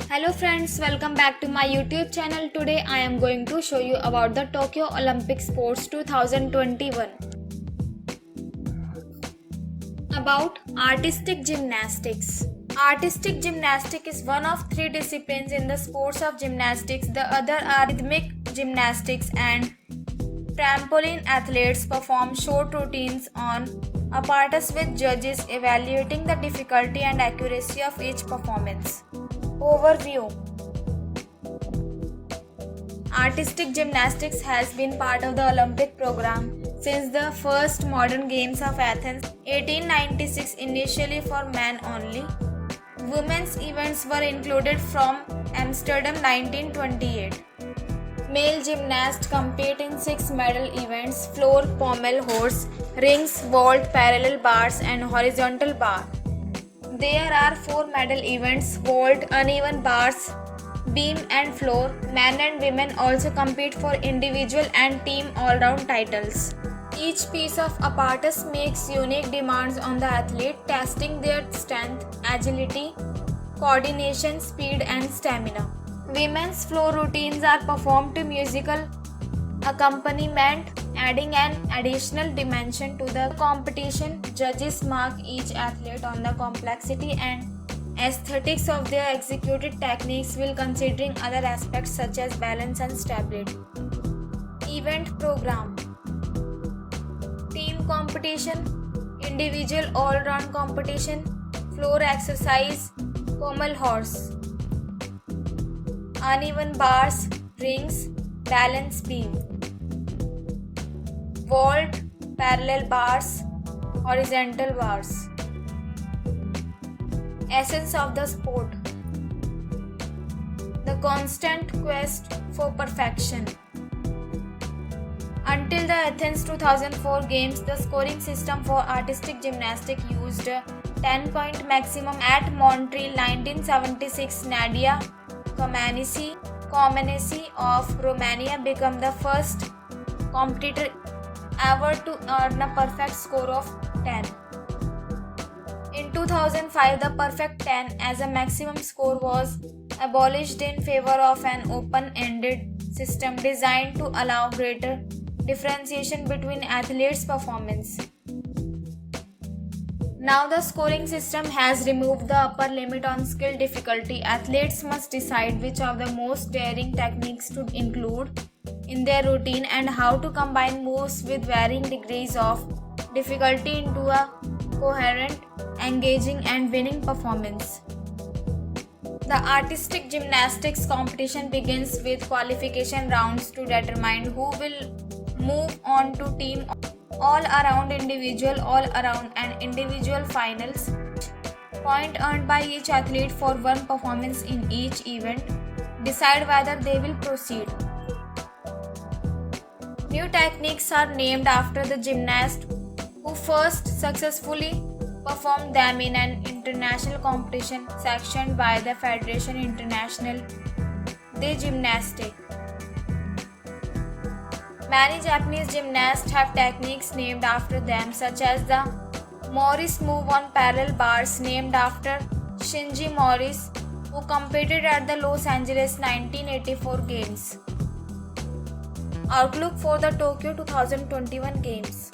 Hello friends, welcome back to my YouTube channel. Today I am going to show you about the Tokyo Olympic Sports 2021. About artistic gymnastics. Artistic gymnastics is one of three disciplines in the sports of gymnastics. The other are rhythmic gymnastics and trampoline. Athletes perform short routines on apparatus with judges evaluating the difficulty and accuracy of each performance. Overview. Artistic gymnastics has been part of the Olympic program since the first modern games of Athens 1896, initially for men only. Women's events were included from Amsterdam 1928. Male gymnasts compete in 6 medal events: floor, pommel horse, rings, vault, parallel bars and horizontal bar. There are 4 medal events: vault, uneven bars, beam and floor. Men and women also compete for individual and team all-round titles. Each piece of apparatus makes unique demands on the athlete, testing their strength, agility, coordination, speed and stamina. Women's floor routines are performed to musical accompaniment, adding an additional dimension to the competition. Judges mark each athlete on the complexity and aesthetics of their executed techniques while considering other aspects such as balance and stability. Event program: team competition, individual all-round competition, floor exercise, pommel horse, uneven bars, rings, balance beam, vault, parallel bars, horizontal bars. Essence of the sport: the constant quest for perfection. Until the Athens 2004 Games, the scoring system for artistic gymnastics used 10-point maximum. At Montreal 1976, Nadia Comaneci of Romania became the first competitor ever to earn a perfect score of 10. In 2005, the perfect 10 as a maximum score was abolished in favor of an open-ended system designed to allow greater differentiation between athletes' performance. Now the scoring system has removed the upper limit on skill difficulty. Athletes must decide which of the most daring techniques to include in their routine and how to combine moves with varying degrees of difficulty into a coherent, engaging and winning performance. The artistic gymnastics competition begins with qualification rounds to determine who will move on to team all-around, individual all-around and individual finals. Point earned by each athlete for one performance in each event decide whether they will proceed. New techniques are named after the gymnast who first successfully performed them in an international competition sanctioned by the Fédération Internationale de Gymnastique. Many Japanese gymnasts have techniques named after them, such as the Morris move on parallel bars, named after Shinji Morris, who competed at the Los Angeles 1984 Games. Outlook for the Tokyo 2021 Games.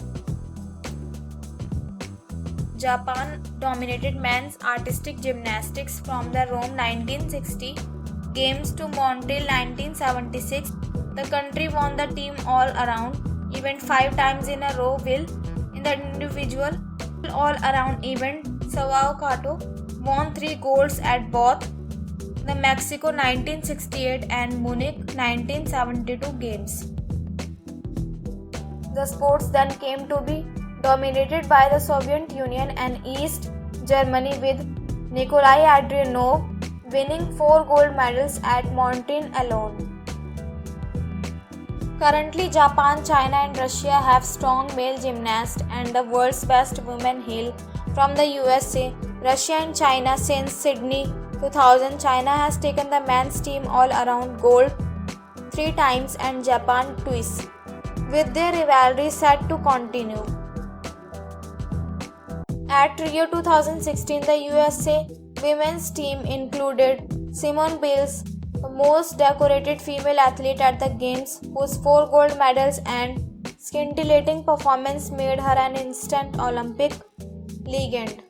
Japan dominated men's artistic gymnastics from the Rome 1960 Games to Montreal 1976. The country won the team all-around event 5 times in a row, while in the individual all-around event, Sawao Kato won 3 golds at both the Mexico 1968 and Munich 1972 Games. The sports then came to be dominated by the Soviet Union and East Germany, with Nikolai Adrianov winning 4 gold medals at Montreal alone. Currently, Japan, China and Russia have strong male gymnasts, and the world's best women hail from the USA, Russia and China. Since Sydney 2000, China has taken the men's team all-around gold 3 times and Japan twice, with their rivalry set to continue. At Rio 2016, the USA women's team included Simone Biles, the most decorated female athlete at the Games, whose 4 gold medals and scintillating performance made her an instant Olympic legend.